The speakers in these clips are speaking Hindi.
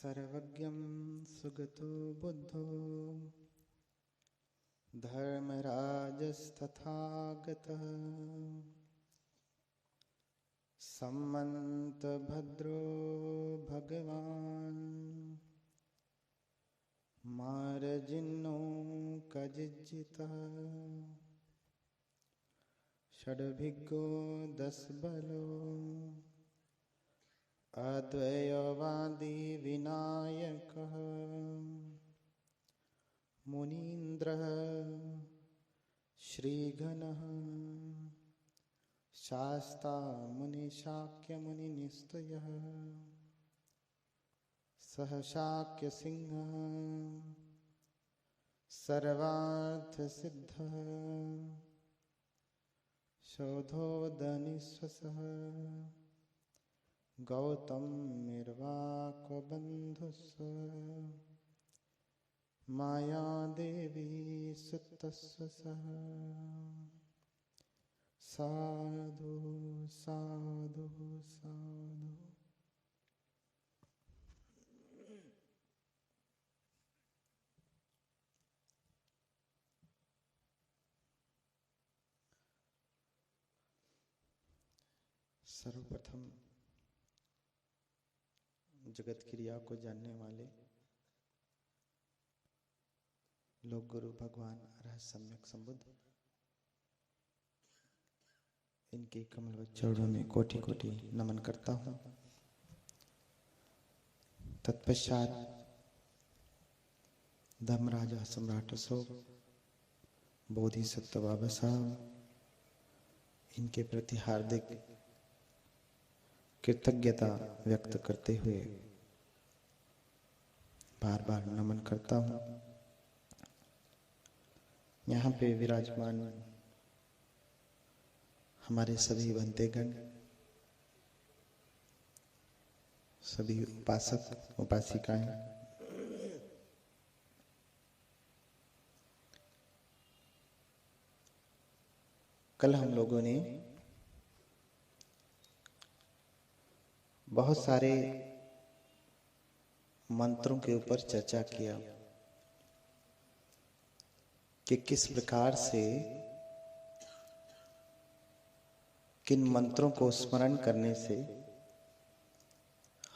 सर्वज्ञं सुगतो बुद्धो धर्मराजस्तथागतः सम्मन्तभद्रो भगवान् मार्जिन्नो कजिज्जितः षड्भिगो दशबलो अद्वैतवादी विनायकः मुनीन्द्रः श्रीगणः शास्ता मुनिशाक्यमुनिनिस्तयः सह शाक्यसिंहः सर्वार्थसिद्धः शोधोदनिश्वसः गौतमर्वाकबन्धुस्स मायादेवी सुतस्य सः साधु साधु साधु। सर्वप्रथम जगत क्रिया को जानने वाले लोक गुरु भगवान रहस्य सम्यक संबुद्ध इनके कमल चरणों में कोटि कोटि नमन करता हूँ। तत्पश्चात धर्मराजा सम्राट अशोक बोधिसत्व बाबा साहब इनके प्रति हार्दिक कृतज्ञता व्यक्त करते हुए बार बार नमन करता हूँ। यहाँ पे विराजमान हमारे सभी बंदेगण, सभी उपासक उपासिकाएं, कल हम लोगों ने बहुत सारे मंत्रों के ऊपर चर्चा किया कि किस प्रकार से किन मंत्रों को स्मरण करने से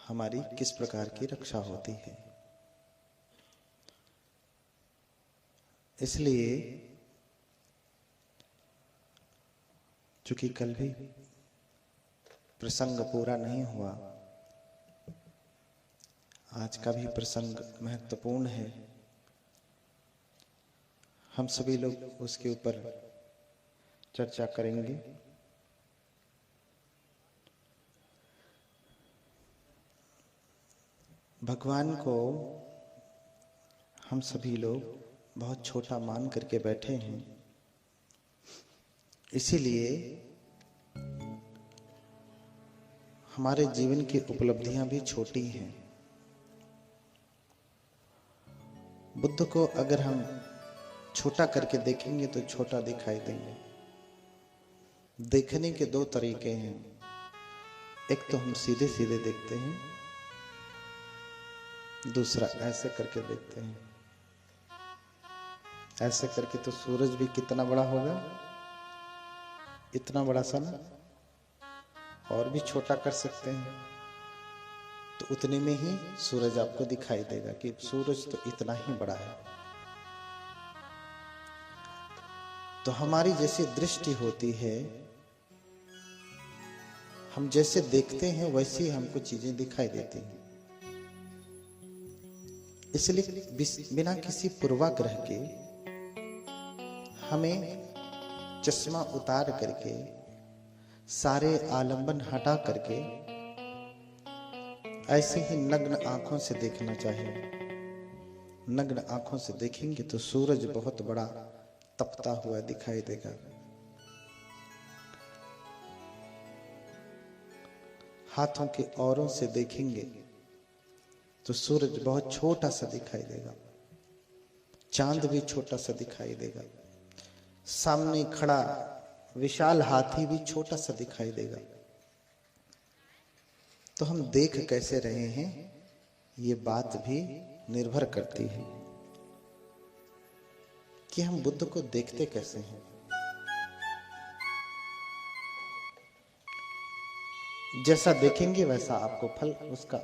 हमारी किस प्रकार की रक्षा होती है। इसलिए चूंकि कल भी प्रसंग पूरा नहीं हुआ, आज का भी प्रसंग महत्वपूर्ण है। हम सभी लोग उसके ऊपर चर्चा करेंगे। भगवान को हम सभी लोग बहुत छोटा मान करके बैठे हैं, इसीलिए हमारे जीवन की उपलब्धियां भी छोटी हैं। बुद्ध को अगर हम छोटा करके देखेंगे तो छोटा दिखाई देंगे। देखने के दो तरीके हैं, एक तो हम सीधे सीधे देखते हैं, दूसरा ऐसे करके देखते हैं। ऐसे करके तो सूरज भी कितना बड़ा होगा, इतना बड़ा सा ना, और भी छोटा कर सकते हैं तो उतने में ही सूरज आपको दिखाई देगा कि सूरज तो इतना ही बड़ा है। तो हमारी जैसी दृष्टि होती है, हम जैसे देखते हैं वैसे ही हमको चीजें दिखाई देती हैं। इसलिए बिना किसी पूर्वाग्रह के हमें चश्मा उतार करके, सारे आलंबन हटा करके ऐसे ही नग्न आंखों से देखना चाहिए। नग्न आंखों से देखेंगे तो सूरज बहुत बड़ा तपता हुआ दिखाई देगा। हाथों के औरों से देखेंगे तो सूरज बहुत छोटा सा दिखाई देगा, चांद भी छोटा सा दिखाई देगा, सामने खड़ा विशाल हाथी भी छोटा सा दिखाई देगा। तो हम देख कैसे रहे हैं ये बात भी निर्भर करती है कि हम बुद्ध को देखते कैसे हैं। जैसा देखेंगे वैसा आपको फल उसका।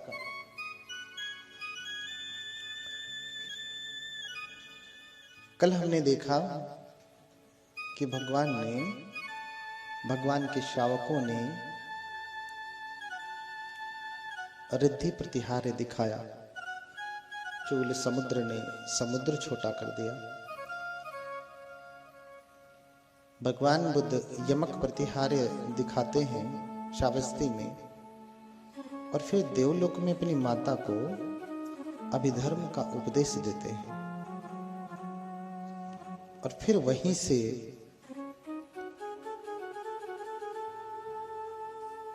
कल हमने देखा कि भगवान के श्रावकों ने रिद्धि प्रतिहार्य दिखाया। चूल समुद्र ने समुद्र छोटा कर दिया। भगवान बुद्ध यमक प्रतिहार्य दिखाते हैं श्रावस्ती में, और फिर देवलोक में अपनी माता को अभिधर्म का उपदेश देते हैं, और फिर वहीं से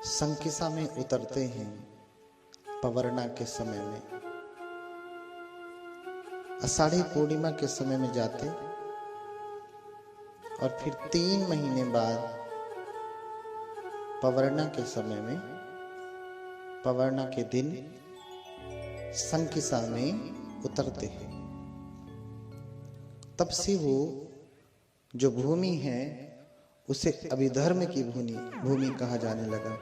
संकिसा में उतरते हैं पवर्णा के समय में। आषाढ़ी पूर्णिमा के समय में जाते, और फिर 3 महीने बाद पवर्णा के समय में, पवर्णा के दिन संकिसा में उतरते हैं। तब से वो जो भूमि है उसे अभिधर्म की भूमि कहा जाने लगा,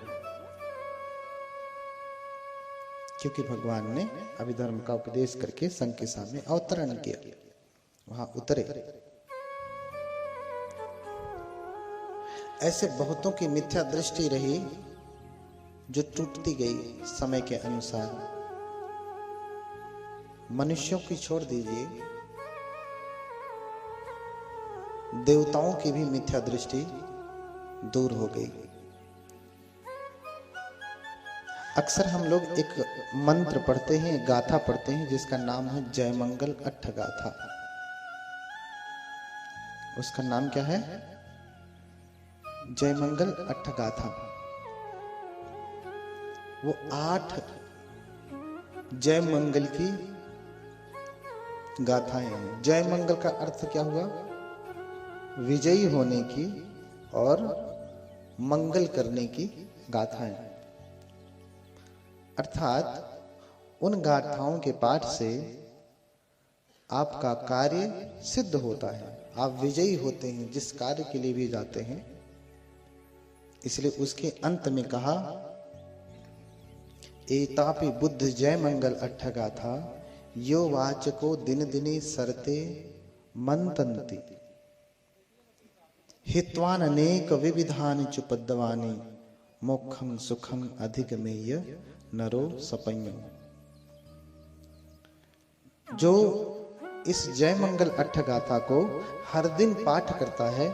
क्योंकि भगवान ने अभिधर्म का उपदेश करके संकिसा में अवतरण किया, वहां उतरे। ऐसे बहुतों की मिथ्या दृष्टि रही जो टूटती गई समय के अनुसार। मनुष्यों की छोड़ दीजिए, देवताओं की भी मिथ्या दृष्टि दूर हो गई। अक्सर हम लोग एक मंत्र पढ़ते हैं, गाथा पढ़ते हैं, जिसका नाम है जयमंगल अट्ठ गाथा। उसका नाम क्या है? जयमंगल अट्ठ गाथा। वो 8 जय मंगल की गाथाएं हैं। जय मंगल का अर्थ क्या हुआ? विजयी होने की और मंगल करने की गाथाएं। अर्थात उन गाथाओं के पाठ से आपका कार्य सिद्ध होता है, आप विजयी होते हैं जिस कार्य के लिए भी जाते हैं। इसलिए उसके अंत में कहा, एतापि बुद्ध जय मंगल अट्ठ गाथा यो वाचको दिन दिने सरते मंतन्ति हित्वान अनेक विविधानि च पद्यवानि मोक्षं सुखं अधिगमेय नरो सपञ्यो। जो इस जय मंगल अट्ठ गाथा को हर दिन पाठ करता है,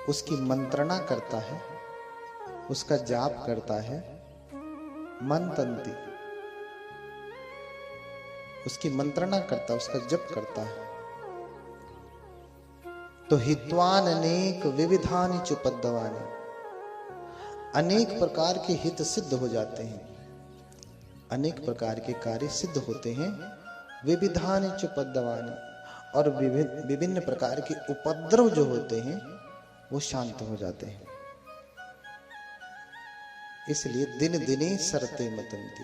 उसकी मंत्रणा करता है, उसका जाप करता है, मंतन्ति, उसकी मंत्रणा करता है, उसका जप करता है, तो हित्वान अनेक विविधानि च पद्यवानि, अनेक प्रकार के हित सिद्ध हो जाते हैं, अनेक प्रकार के कार्य सिद्ध होते हैं। विविधानि च पद्यवानि, और विभिन्न प्रकार के उपद्रव जो होते हैं वो शांत हो जाते हैं। इसलिए दिन दिने सरते मतंती,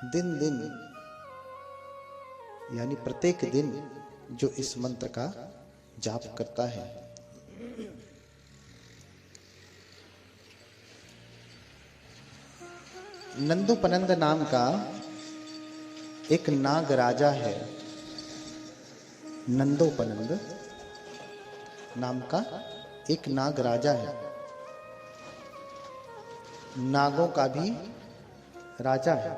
दिन दिन यानी प्रत्येक दिन जो इस मंत्र का जाप करता है। नंदोपनंद नाम का एक नाग राजा है। नंदोपनंद नाम का एक नाग राजा है, नागों का भी राजा है।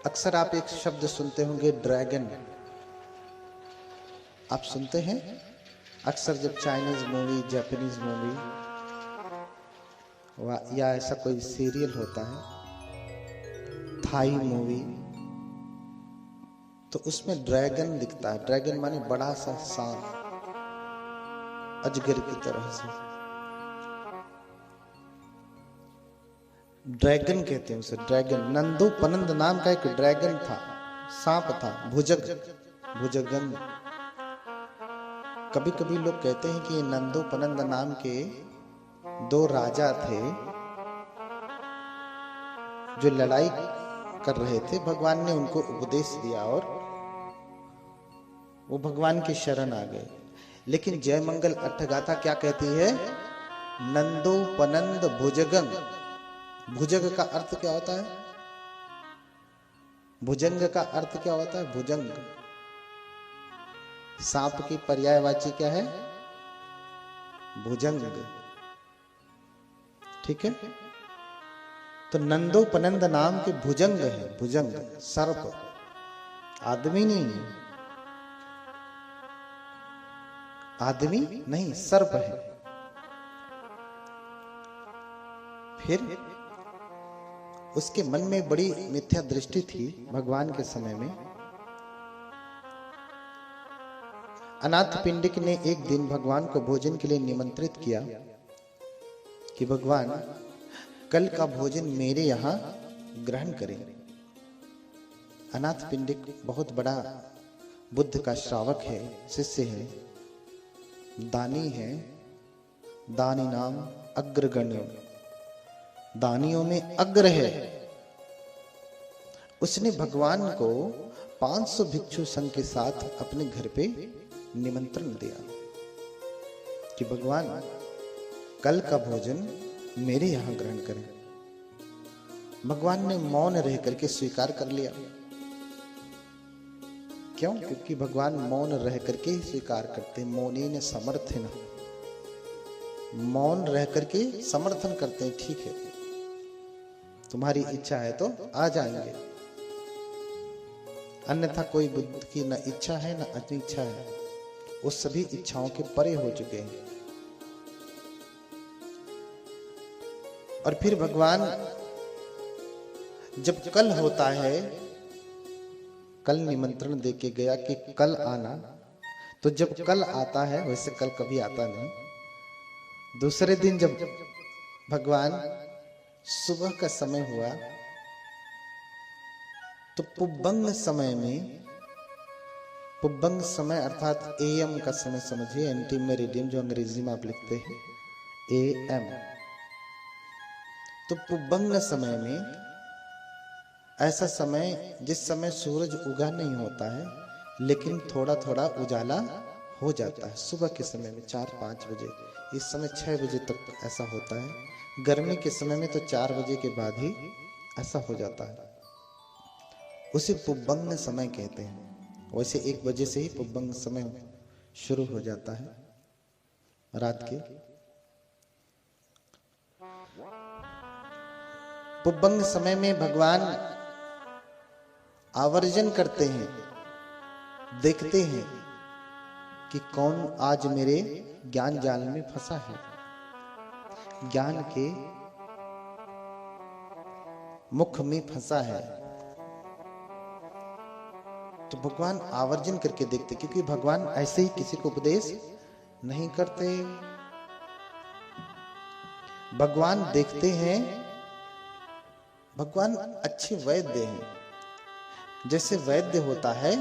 अक्सर आप एक शब्द सुनते होंगे, ड्रैगन। आप सुनते हैं अक्सर जब चाइनीज मूवी, जापानीज मूवी या ऐसा कोई सीरियल होता है, थाई मूवी, तो उसमें ड्रैगन दिखता है। ड्रैगन माने बड़ा सा सांप, अजगर की तरह से। ड्रैगन कहते हैं उसे, ड्रैगन। नंदोपनंद नाम का एक ड्रैगन था, सांप था, भुजगन। कभी कभी लोग कहते हैं कि नंदोपनंद नाम के 2 राजा थे, जो लड़ाई कर रहे थे, भगवान ने उनको उपदेश दिया और वो भगवान की शरण आ गए। लेकिन जय मंगल अट्ठगाथा क्या कहती है? नंदोपनंद भुजगंग। भुजग का अर्थ क्या होता है? भुजंग का अर्थ क्या होता है? भुजंग। सांप की पर्यायवाची क्या है? भुजंग। ठीक है। तो नंदोपनंद नाम के भुजंग है। भुजंग सर्प, आदमी नहीं, आदमी नहीं, सर्प है। फिर उसके मन में बड़ी मिथ्या दृष्टि थी भगवान के समय में। अनाथ पिंडिक ने एक दिन भगवान को भोजन के लिए निमंत्रित किया कि भगवान कल का भोजन मेरे यहां ग्रहण करें। अनाथ पिंडिक बहुत बड़ा बुद्ध का श्रावक है, शिष्य है, दानी है। दानी नाम अग्रगण्य, दानियों में अग्र है। उसने भगवान को 500 भिक्षु संघ के साथ अपने घर पे निमंत्रण दिया कि भगवान कल का भोजन मेरे यहां ग्रहण करें। भगवान ने मौन रह करके स्वीकार कर लिया। क्यों? क्योंकि भगवान मौन रह करके ही स्वीकार करते। मौनी ने समर्थन, मौन रह करके समर्थन करते हैं। ठीक है, तुम्हारी इच्छा है तो आ जाएंगे, अन्यथा कोई बुद्ध की न इच्छा है न अनिच्छा है, वो सभी इच्छाओं के परे हो चुके हैं। और फिर भगवान जब कल होता है, कल निमंत्रण देके गया कि कल आना, तो जब कल आता है, वैसे कल कभी आता नहीं, दूसरे दिन जब भगवान सुबह का समय हुआ तो पुब्बंग समय में, पुब्बंग समय अर्थात एएम का समय समझिए, एंटी मेरिडियम जो अंग्रेजी में आप लिखते हैं एएम। तो पुब्बंग समय में, ऐसा समय जिस समय सूरज उगा नहीं होता है लेकिन थोड़ा थोड़ा उजाला हो जाता है, सुबह के समय में 4-5 बजे, इस समय 6 बजे तक ऐसा होता है। गर्मी के समय में तो 4 बजे के बाद ही ऐसा हो जाता है, उसे पुब्बंग समय कहते हैं। वैसे 1 बजे से ही पुब्बंग समय शुरू हो जाता है रात के। पुब्बंग समय में भगवान आवर्जन करते हैं, देखते हैं कि कौन आज मेरे ज्ञान जाल में फंसा है, ज्ञान के मुख में फंसा है। तो भगवान आवर्जन करके देखते, क्योंकि भगवान ऐसे ही किसी को उपदेश नहीं करते। भगवान देखते हैं, भगवान अच्छे वैद्य हैं। जैसे वैद्य होता है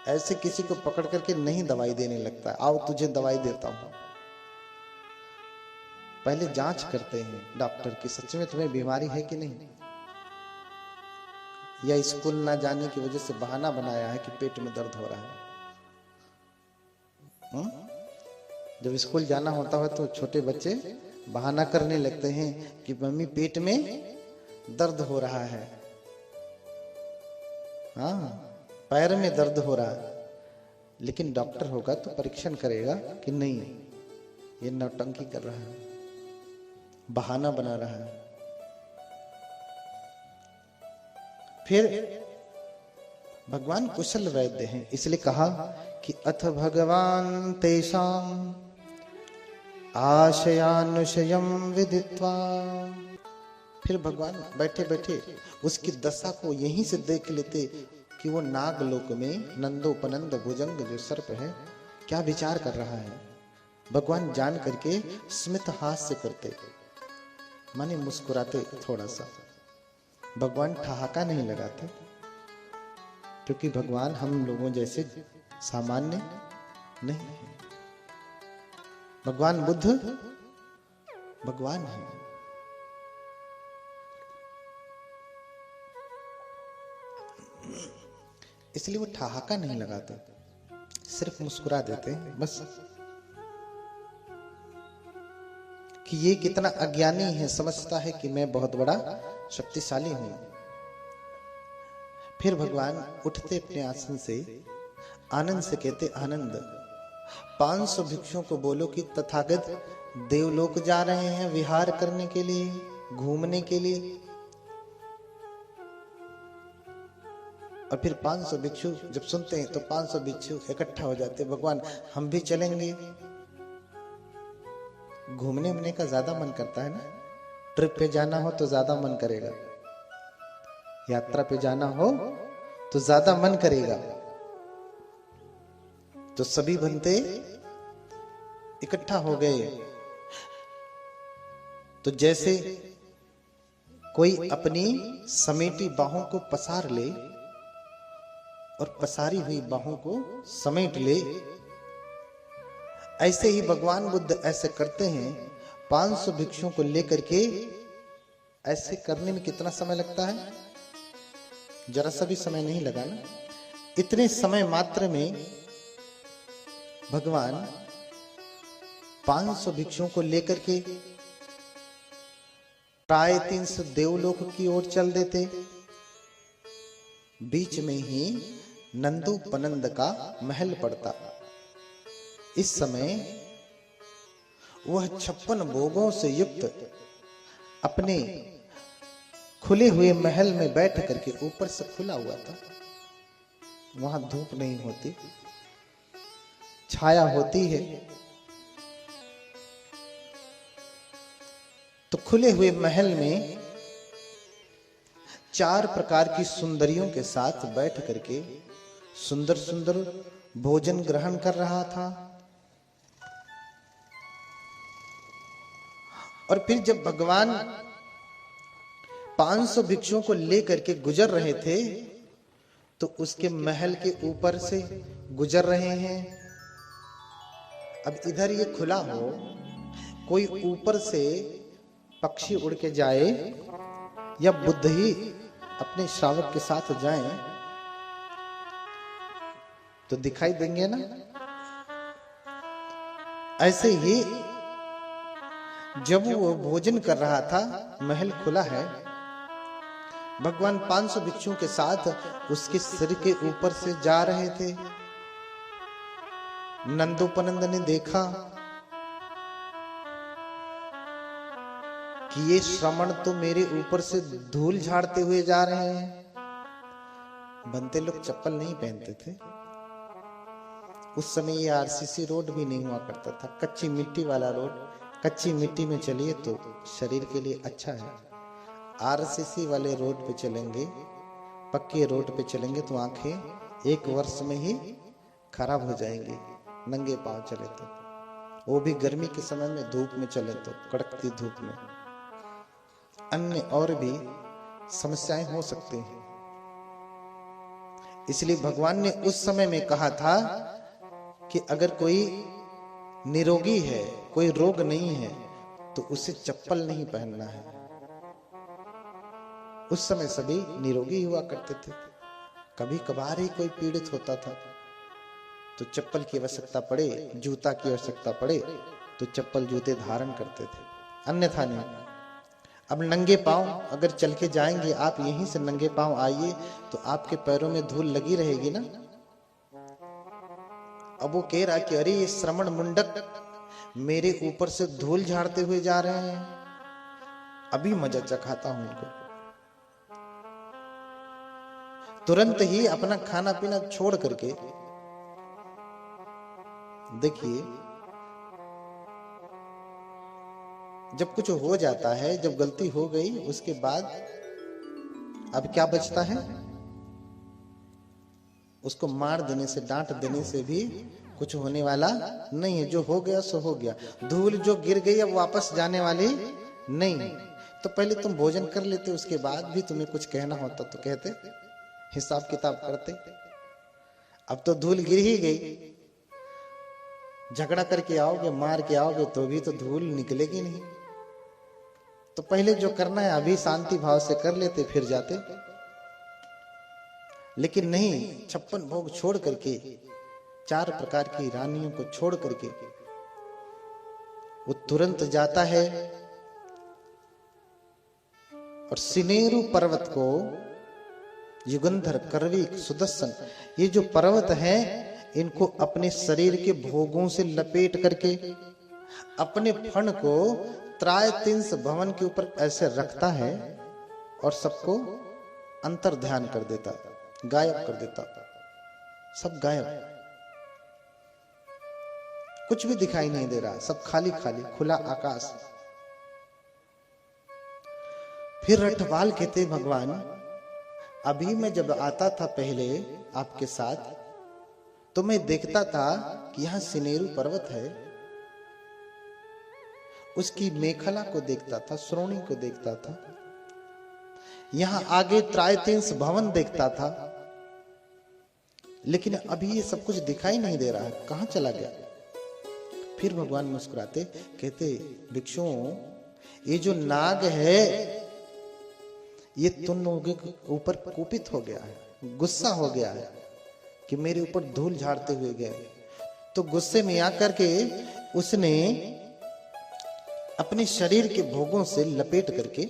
ऐसे किसी को पकड़ करके नहीं दवाई देने लगता, आओ तुझे दवाई देता हूं। पहले जांच करते हैं डॉक्टर की, सच में तुम्हें बीमारी है कि नहीं, या स्कूल ना जाने की वजह से बहाना बनाया है कि पेट में दर्द हो रहा है। जब स्कूल जाना होता है तो छोटे बच्चे बहाना करने लगते हैं कि मम्मी पेट में दर्द हो रहा है, हाँ पैर में दर्द हो रहा है। लेकिन डॉक्टर होगा तो परीक्षण करेगा कि नहीं ये नौटंकी कर रहा है, बहाना बना रहा है। फिर भगवान कुशल वैद्य हैं, इसलिए कहा कि अथ भगवान तेषाम आशयानुशयम विदित्वा। फिर भगवान बैठे बैठे उसकी दशा को यहीं से देख लेते कि वो नागलोक में नंदोपनंद भुजंग जो सर्प है क्या विचार कर रहा है। भगवान जान करके स्मित हास्य करते, माने मुस्कुराते थोड़ा सा। भगवान ठहाका नहीं लगाते, क्योंकि भगवान हम लोगों जैसे सामान्य नहीं है। भगवान बुद्ध भगवान है। इसलिए वो ठहाका नहीं लगाते, सिर्फ मुस्कुरा देते हैं बस, कि ये कितना अज्ञानी है, समझता है कि मैं बहुत बड़ा शक्तिशाली हूं। फिर भगवान उठते अपने आसन से, आनंद से कहते, आनंद 500 भिक्षुओं को बोलो कि तथागत देवलोक जा रहे हैं विहार करने के लिए, घूमने के लिए। और फिर 500 भिक्षु जब सुनते हैं तो 500 भिक्षु इकट्ठा हो जाते, भगवान हम भी चलेंगे। घूमने उमने का ज्यादा मन करता है ना, ट्रिप पे जाना हो तो ज्यादा मन करेगा, यात्रा पे जाना हो तो ज्यादा मन करेगा। तो सभी बनते इकट्ठा हो गए। तो जैसे कोई अपनी समेटी बाहों को पसार ले और पसारी हुई बाहों को समेट ले, ऐसे ही भगवान बुद्ध ऐसे करते हैं। 500 भिक्षुओं को लेकर के ऐसे करने में कितना समय लगता है? जरा सा भी समय नहीं लगा ना। इतने समय मात्र में भगवान 500 भिक्षुओं को लेकर के प्राय 300 देवलोक की ओर चल देते। बीच में ही नंदोपनंद का महल पड़ता। इस समय वह 56 भोगों से युक्त अपने खुले हुए महल में बैठ करके, ऊपर से खुला हुआ था, वहां धूप नहीं होती, छाया होती है। तो खुले हुए महल में 4 प्रकार की सुंदरियों के साथ बैठ करके सुंदर सुंदर भोजन ग्रहण कर रहा था। और फिर जब भगवान 500 भिक्षुओं को लेकर के गुजर रहे थे तो उसके महल के ऊपर से गुजर रहे हैं। अब इधर ये खुला हो, कोई ऊपर से पक्षी उड़ के जाए या बुद्ध ही अपने श्रावक के साथ जाएं तो दिखाई देंगे ना। ऐसे ही जब वो भोजन कर रहा था, महल खुला है, भगवान 500 भिक्षुओं के साथ उसके सिर के ऊपर से जा रहे थे। नंदोपनंद ने देखा कि ये श्रमण तो मेरे ऊपर से धूल झाड़ते हुए जा रहे हैं। बनते लोग चप्पल नहीं पहनते थे उस समय, ये आरसीसी रोड भी नहीं हुआ करता था, कच्ची मिट्टी वाला रोड। कच्ची मिट्टी में चलिए तो शरीर के लिए अच्छा है, आरसीसी वाले रोड पे चलेंगे, पक्के रोड पे चलेंगे तो आंखें 1 वर्ष में ही खराब हो जाएंगी। नंगे पांव चले तो, वो भी गर्मी के समय में धूप में चले तो, कड़कती धूप में, अन्य और भी समस्याएं हो सकती हैं। इसलिए भगवान ने उस समय में कहा था कि अगर कोई निरोगी है, कोई रोग नहीं है, तो उसे चप्पल नहीं पहनना है। उस समय सभी निरोगी हुआ करते थे। कभी कभार ही कोई पीड़ित होता था तो चप्पल की आवश्यकता पड़े, जूता की आवश्यकता पड़े तो चप्पल जूते धारण करते थे, अन्यथा नहीं। अब नंगे पांव अगर चल के जाएंगे, आप यहीं से नंगे पांव आइए तो आपके पैरों में धूल लगी रहेगी ना। अब वो कह रहा कि अरे ये श्रमण मुंडक मेरे ऊपर से धूल झाड़ते हुए जा रहे हैं, अभी मजा चखाता हूं उनको। तुरंत ही अपना खाना पीना छोड़ करके, देखिए जब कुछ हो जाता है, जब गलती हो गई, उसके बाद अब क्या बचता है? उसको मार देने से, डांट देने से भी कुछ होने वाला नहीं है। जो हो गया सो हो गया। धूल जो गिर गई अब वापस जाने वाली नहीं। तो पहले तुम भोजन कर लेते, उसके बाद भी तुम्हें कुछ कहना होता तो कहते, हिसाब किताब करते। अब तो धूल गिर ही गई, झगड़ा करके आओगे, मार के आओगे तो भी तो धूल निकलेगी नहीं। तो पहले जो करना है अभी शांति भाव से कर लेते, फिर जाते। लेकिन नहीं, 56 भोग छोड़ करके, 4 प्रकार की रानियों को छोड़ करके वो तुरंत जाता है और सिनेरु पर्वत को, युगंधर, करवीक, सुदर्शन, ये जो पर्वत हैं इनको अपने शरीर के भोगों से लपेट करके अपने फण को त्रायतिंस भवन के ऊपर ऐसे रखता है और सबको अंतर ध्यान कर देता, गायब कर देता, सब गायब, कुछ भी दिखाई नहीं दे रहा, सब खाली खाली, खुला आकाश। फिर रटवाल कहते भगवान, अभी मैं जब आता था पहले आपके साथ तो मैं देखता था कि यहां सिनेरु पर्वत है, उसकी मेखला को देखता था, श्रोणी को देखता था, यहां आगे त्रायतिंस भवन देखता था, लेकिन अभी ये सब कुछ दिखाई नहीं दे रहा है, कहां चला गया? फिर भगवान मुस्कुराते कहते, भिक्षुओं, ये जो नाग है ये तुम लोगों के ऊपर कुपित हो गया है, गुस्सा हो गया है कि मेरे ऊपर धूल झाड़ते हुए गए, तो गुस्से में आकर के उसने अपने शरीर के भोगों से लपेट करके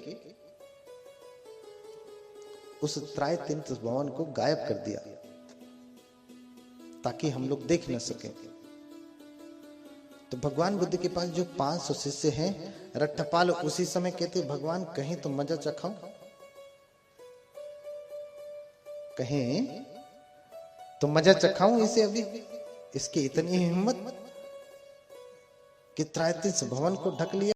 उस त्रायतिंस भवन को गायब कर दिया ताकि हम लोग देख न सकें। तो भगवान बुद्ध के पास जो 500 शिष्य हैं, रट्टपाल उसी समय कहते, भगवान कहीं तो मजा चखाओ, कहें तो मजा चखाऊं इसे, अभी इसकी इतनी हिम्मत कि त्रायतिंस भवन को ढक लिया।